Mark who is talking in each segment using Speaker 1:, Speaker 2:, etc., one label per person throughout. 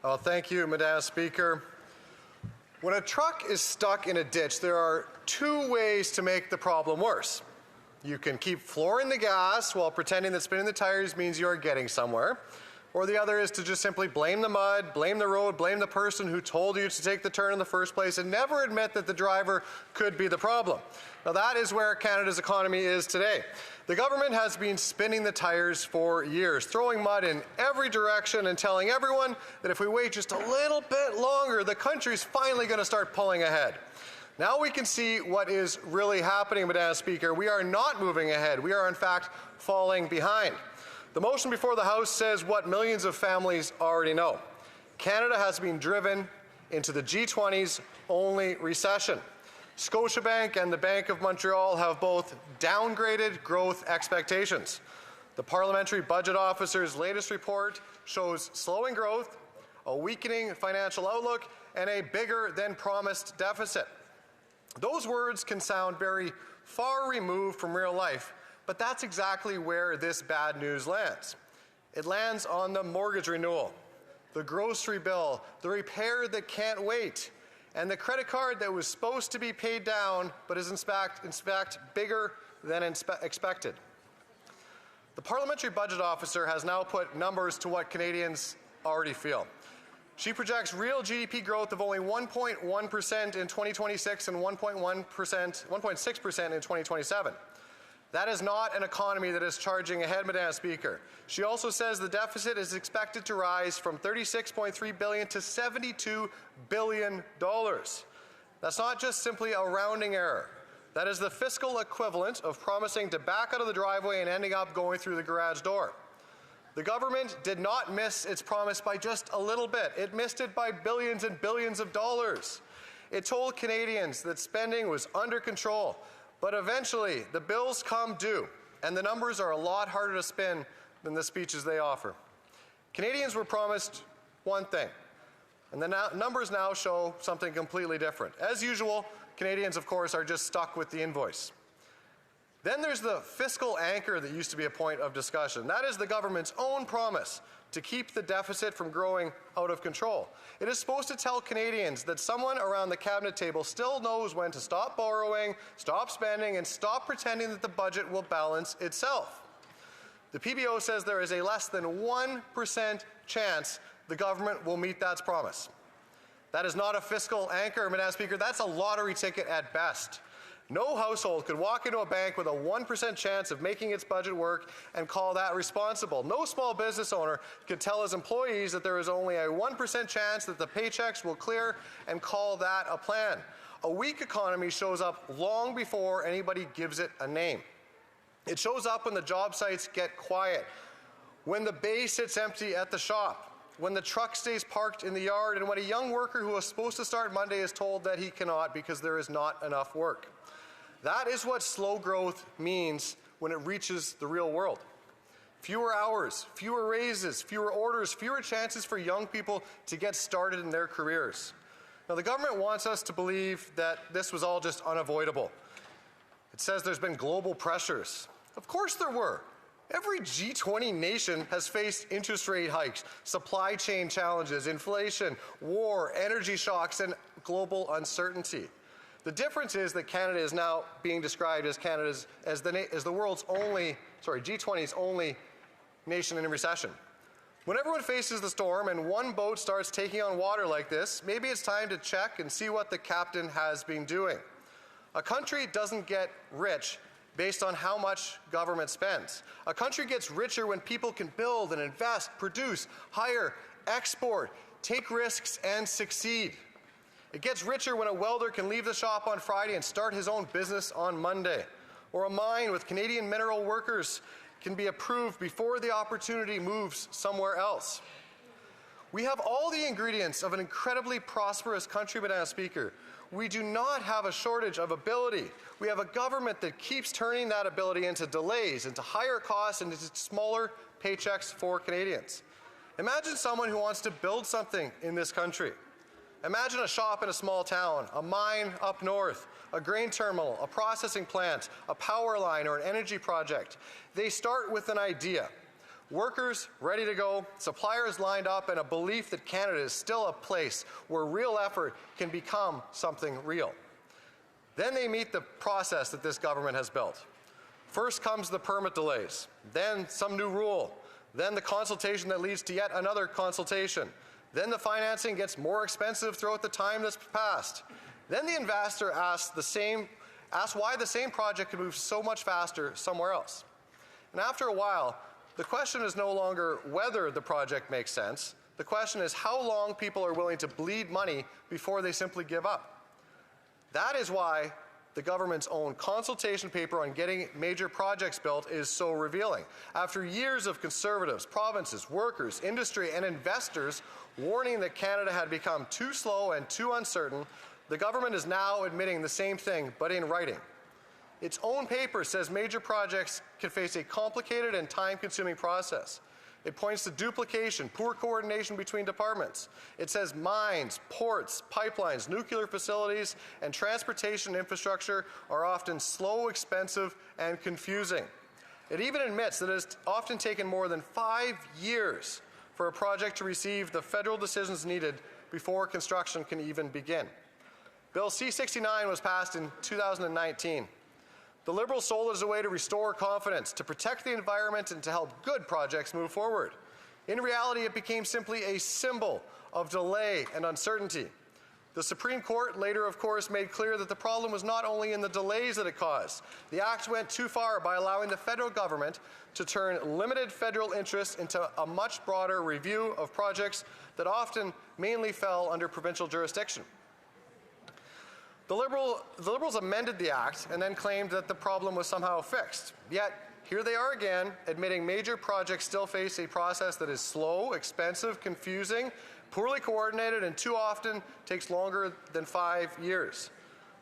Speaker 1: Well, thank you, Madam Speaker. When a truck is stuck in a ditch, there are two ways to make the problem worse. You can keep flooring the gas while pretending that spinning the tires means you are getting somewhere. Or the other is to just simply blame the mud, blame the road, blame the person who told you to take the turn in the first place, and never admit that the driver could be the problem. Now that is where Canada's economy is today. The government has been spinning the tires for years, throwing mud in every direction and telling everyone that if we wait just a little bit longer, the country's finally going to start pulling ahead. Now we can see what is really happening, Madam Speaker. We are not moving ahead. We are, in fact, falling behind. The motion before the House says what millions of families already know. Canada has been driven into the G20's only recession. Scotiabank and the Bank of Montreal have both downgraded growth expectations. The Parliamentary Budget Officer's latest report shows slowing growth, a weakening financial outlook, and a bigger than promised deficit. Those words can sound very far removed from real life, but that's exactly where this bad news lands. It lands on the mortgage renewal, the grocery bill, the repair that can't wait, and the credit card that was supposed to be paid down but is in fact bigger than expected. The Parliamentary Budget Officer has now put numbers to what Canadians already feel. She projects real GDP growth of only 1.1% in 2026 and 1.6% in 2027. That is not an economy that is charging ahead, Madam Speaker. She also says the deficit is expected to rise from $36.3 billion to $72 billion. That's not just simply a rounding error. That is the fiscal equivalent of promising to back out of the driveway and ending up going through the garage door. The government did not miss its promise by just a little bit. It missed it by billions and billions of dollars. It told Canadians that spending was under control. But eventually, the bills come due, and the numbers are a lot harder to spin than the speeches they offer. Canadians were promised one thing, and the numbers now show something completely different. As usual, Canadians, of course, are just stuck with the invoice. Then there's the fiscal anchor that used to be a point of discussion. That is the government's own promise to keep the deficit from growing out of control. It is supposed to tell Canadians that someone around the cabinet table still knows when to stop borrowing, stop spending, and stop pretending that the budget will balance itself. The PBO says there is a less than 1% chance the government will meet that promise. That is not a fiscal anchor, Madam Speaker. That's a lottery ticket at best. No household could walk into a bank with a 1% chance of making its budget work and call that responsible. No small business owner could tell his employees that there is only a 1% chance that the paychecks will clear and call that a plan. A weak economy shows up long before anybody gives it a name. It shows up when the job sites get quiet, when the bay sits empty at the shop, when the truck stays parked in the yard, and when a young worker who was supposed to start Monday is told that he cannot because there is not enough work. That is what slow growth means when it reaches the real world. Fewer hours, fewer raises, fewer orders, fewer chances for young people to get started in their careers. Now, the government wants us to believe that this was all just unavoidable. It says there's been global pressures. Of course there were. Every G20 nation has faced interest rate hikes, supply chain challenges, inflation, war, energy shocks, and global uncertainty. The difference is that Canada is now being described as the world's only, G20's only nation in recession. When everyone faces the storm and one boat starts taking on water like this, maybe it's time to check and see what the captain has been doing. A country doesn't get rich based on how much government spends. A country gets richer when people can build and invest, produce, hire, export, take risks, and succeed. It gets richer when a welder can leave the shop on Friday and start his own business on Monday. Or a mine with Canadian mineral workers can be approved before the opportunity moves somewhere else. We have all the ingredients of an incredibly prosperous country, Madam Speaker. We do not have a shortage of ability. We have a government that keeps turning that ability into delays, into higher costs, and into smaller paychecks for Canadians. Imagine someone who wants to build something in this country. Imagine a shop in a small town, a mine up north, a grain terminal, a processing plant, a power line, or an energy project. They start with an idea. Workers ready to go, suppliers lined up, and a belief that Canada is still a place where real effort can become something real. Then they meet the process that this government has built. First comes the permit delays, then some new rule, then the consultation that leads to yet another consultation. Then the financing gets more expensive throughout the time that's passed. Then the investor asks why the same project could move so much faster somewhere else. And after a while, the question is no longer whether the project makes sense. The question is how long people are willing to bleed money before they simply give up. That is why the government's own consultation paper on getting major projects built is so revealing. After years of Conservatives, provinces, workers, industry, and investors warning that Canada had become too slow and too uncertain, the government is now admitting the same thing, but in writing. Its own paper says major projects can face a complicated and time-consuming process. It points to duplication, poor coordination between departments. It says mines, ports, pipelines, nuclear facilities, and transportation infrastructure are often slow, expensive, and confusing. It even admits that it has often taken more than 5 years for a project to receive the federal decisions needed before construction can even begin. Bill C-69 was passed in 2019. The Liberals sold it as a way to restore confidence, to protect the environment, and to help good projects move forward. In reality, it became simply a symbol of delay and uncertainty. The Supreme Court later, of course, made clear that the problem was not only in the delays that it caused. The Act went too far by allowing the federal government to turn limited federal interests into a much broader review of projects that often mainly fell under provincial jurisdiction. The Liberals amended the Act and then claimed that the problem was somehow fixed. Yet, here they are again, admitting major projects still face a process that is slow, expensive, confusing, poorly coordinated, and too often takes longer than 5 years.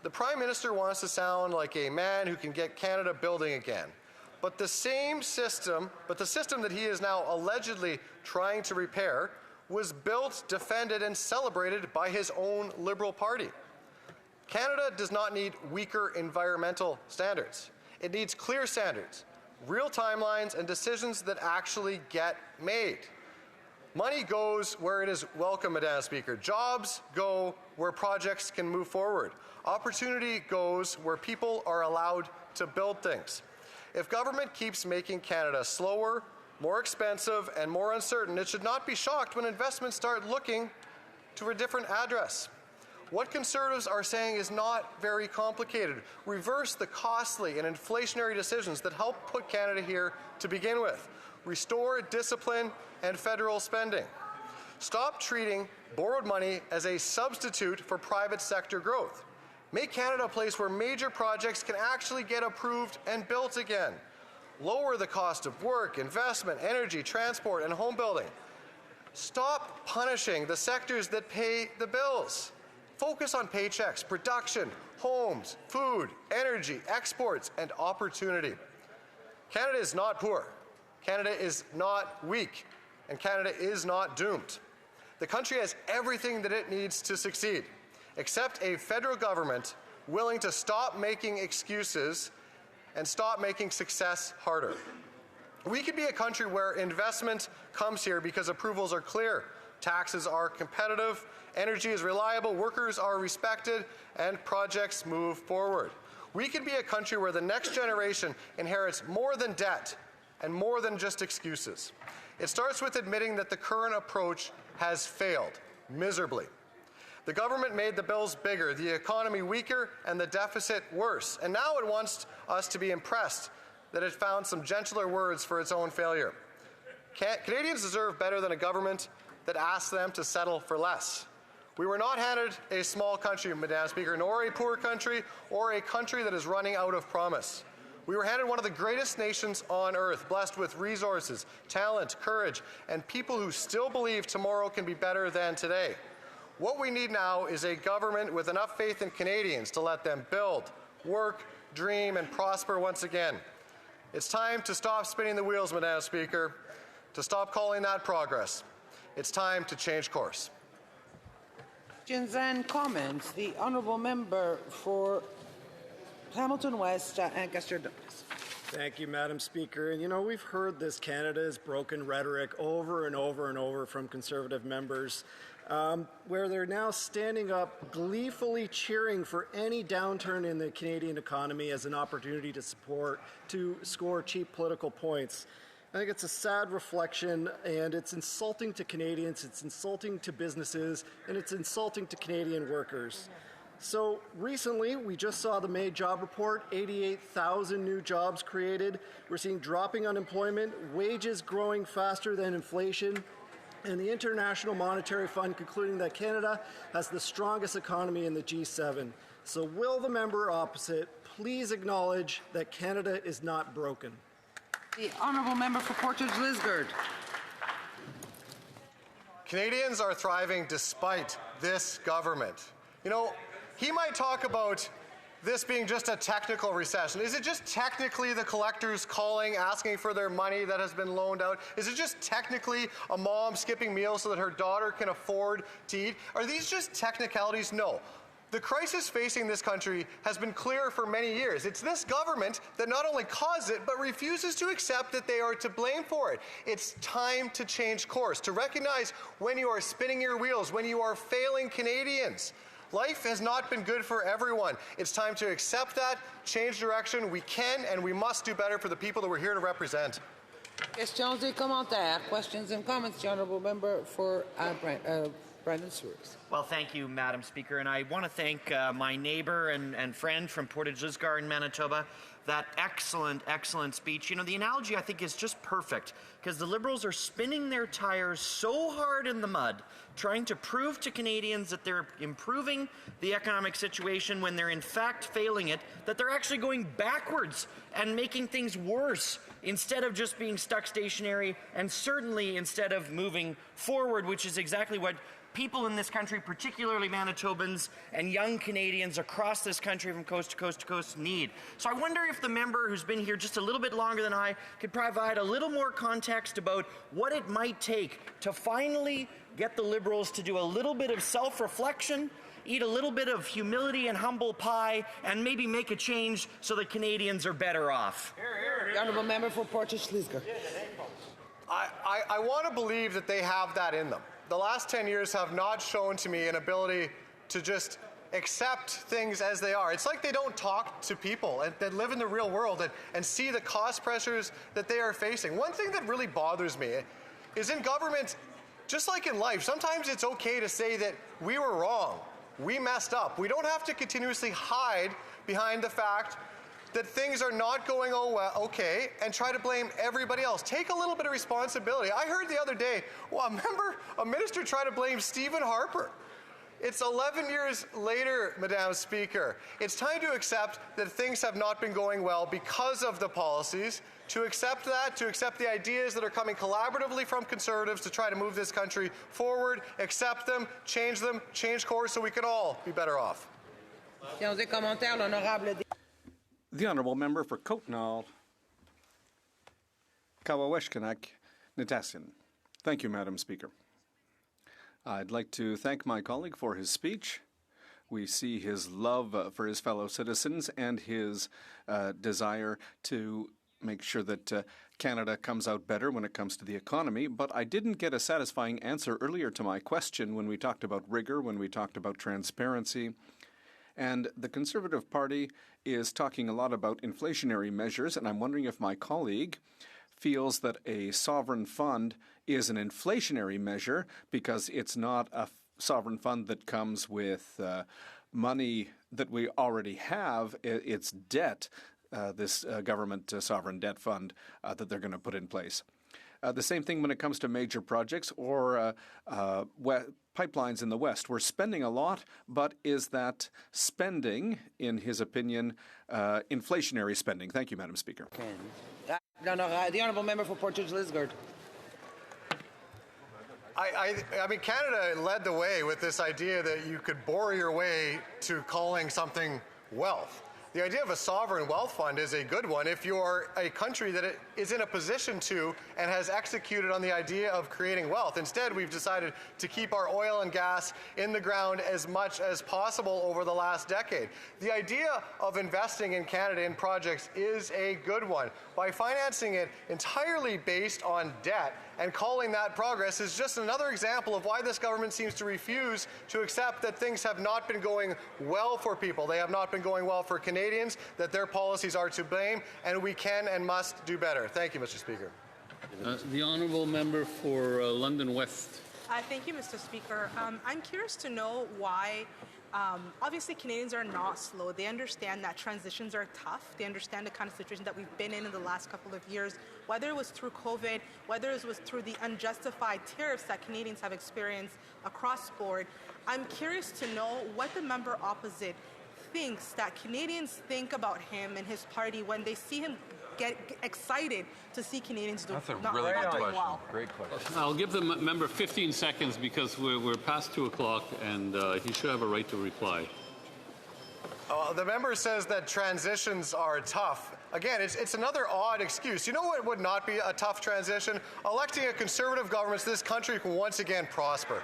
Speaker 1: The Prime Minister wants to sound like a man who can get Canada building again. But the system that he is now allegedly trying to repair was built, defended, and celebrated by his own Liberal Party. Canada does not need weaker environmental standards. It needs clear standards, real timelines, and decisions that actually get made. Money goes where it is welcome, Madam Speaker. Jobs go where projects can move forward. Opportunity goes where people are allowed to build things. If government keeps making Canada slower, more expensive, and more uncertain, it should not be shocked when investments start looking to a different address. What Conservatives are saying is not very complicated. Reverse the costly and inflationary decisions that helped put Canada here to begin with. Restore discipline and federal spending. Stop treating borrowed money as a substitute for private sector growth. Make Canada a place where major projects can actually get approved and built again. Lower the cost of work, investment, energy, transport, and home building. Stop punishing the sectors that pay the bills. Focus on paychecks, production, homes, food, energy, exports, and opportunity. Canada is not poor. Canada is not weak. And Canada is not doomed. The country has everything that it needs to succeed, except a federal government willing to stop making excuses and stop making success harder. We could be a country where investment comes here because approvals are clear, taxes are competitive, energy is reliable, workers are respected, and projects move forward. We could be a country where the next generation inherits more than debt and more than just excuses. It starts with admitting that the current approach has failed miserably. The government made the bills bigger, the economy weaker, and the deficit worse. And now it wants us to be impressed that it found some gentler words for its own failure. Canadians deserve better than a government that asks them to settle for less. We were not handed a small country, Madam Speaker, nor a poor country, or a country that is running out of promise. We were handed one of the greatest nations on earth, blessed with resources, talent, courage, and people who still believe tomorrow can be better than today. What we need now is a government with enough faith in Canadians to let them build, work, dream, and prosper once again. It's time to stop spinning the wheels, Madam Speaker, to stop calling that progress. It's time to change course.
Speaker 2: Questions and comments. The honourable member for Hamilton West, Ancaster Douglas.
Speaker 3: Thank you, Madam Speaker. And you know, we've heard this Canada's broken rhetoric over and over and over from Conservative members, where they're now standing up gleefully cheering for any downturn in the Canadian economy as an opportunity to score cheap political points. I think it's a sad reflection, and it's insulting to Canadians, it's insulting to businesses, and it's insulting to Canadian workers. So recently, we just saw the May job report, 88,000 new jobs created. We're seeing dropping unemployment, wages growing faster than inflation, and the International Monetary Fund concluding that Canada has the strongest economy in the G7. So will the member opposite please acknowledge that Canada is not broken?
Speaker 2: The honourable member for Portage Lisgard.
Speaker 1: Canadians are thriving despite this government. You know, he might talk about this being just a technical recession. Is it just technically the collectors calling, asking for their money that has been loaned out? Is it just technically a mom skipping meals so that her daughter can afford to eat? Are these just technicalities? No. The crisis facing this country has been clear for many years. It's this government that not only caused it, but refuses to accept that they are to blame for it. It's time to change course, to recognize when you are spinning your wheels, when you are failing Canadians. Life has not been good for everyone. It's time to accept that, change direction. We can and we must do better for the people that we're here to represent.
Speaker 2: Questions et commentaires. Questions and comments. The honourable member for Branden Leslie.
Speaker 4: Well, thank you, Madam Speaker, and I want to thank my neighbour and friend from Portage Lisgar in Manitoba. That excellent speech. You know, the analogy I think is just perfect because the Liberals are spinning their tires so hard in the mud trying to prove to Canadians that they're improving the economic situation when they're in fact failing it, that they're actually going backwards and making things worse instead of just being stuck stationary and certainly instead of moving forward, which is exactly what people in this country, particularly Manitobans and young Canadians across this country from coast to coast to coast need. So I wonder if the member who's been here just a little bit longer than I could provide a little more context about what it might take to finally get the Liberals to do a little bit of self-reflection, eat a little bit of humility and humble pie, and maybe make a change so that Canadians are better off.
Speaker 2: The honourable member for Portage Lisgar.
Speaker 1: I want to believe that they have that in them. The last 10 years have not shown to me an ability to just accept things as they are. It's like they don't talk to people that live in the real world and see the cost pressures that they are facing. One thing that really bothers me is in government, just like in life, sometimes it's okay to say that we were wrong, we messed up. We don't have to continuously hide behind the fact that things are not going okay and try to blame everybody else. Take a little bit of responsibility. I heard the other day, a minister try to blame Stephen Harper. It's 11 years later, Madam Speaker. It's time to accept that things have not been going well because of the policies, to accept that, to accept the ideas that are coming collaboratively from Conservatives to try to move this country forward, accept them, change course so we can all be better off.
Speaker 2: Questions et commentaires. L'honorable.
Speaker 5: The honourable member for Kootenay, Kawaweshkanak, Netassian. Thank you, Madam Speaker. I'd like to thank my colleague for his speech. We see his love for his fellow citizens and his desire to make sure that Canada comes out better when it comes to the economy. But I didn't get a satisfying answer earlier to my question when we talked about rigor, when we talked about transparency. And the Conservative Party is talking a lot about inflationary measures, and I'm wondering if my colleague feels that a sovereign fund is an inflationary measure because it's not a sovereign fund that comes with money that we already have. It's debt, this government sovereign debt fund that they're going to put in place. The same thing when it comes to major projects or pipelines in the West. We're spending a lot, but is that spending, in his opinion, inflationary spending? Thank you, Madam Speaker.
Speaker 2: The honourable member for Portage Lisgar.
Speaker 1: I mean, Canada led the way with this idea that you could borrow your way to calling something wealth. The idea of a sovereign wealth fund is a good one if you're a country that is in a position to and has executed on the idea of creating wealth. Instead, we've decided to keep our oil and gas in the ground as much as possible over the last decade. The idea of investing in Canada in projects is a good one. By financing it entirely based on debt and calling that progress is just another example of why this government seems to refuse to accept that things have not been going well for people. They have not been going well for Canadians, that their policies are to blame, and we can and must do better. Thank you, Mr. Speaker.
Speaker 6: The honourable member for London West.
Speaker 7: Thank you, Mr. Speaker. I'm curious to know why, obviously Canadians are not slow. They understand that transitions are tough. They understand the kind of situation that we've been in the last couple of years, whether it was through COVID, whether it was through the unjustified tariffs that Canadians have experienced across the board. I'm curious to know what the member opposite thinks that Canadians think about him and his party when they see him get excited to see Canadians
Speaker 8: That's a really good question. Well. Great question.
Speaker 6: I'll give the member 15 seconds because we're past 2 o'clock and he should have a right to reply.
Speaker 1: The member says that transitions are tough. Again, it's another odd excuse. You know what would not be a tough transition? Electing a Conservative government so this country can once again prosper.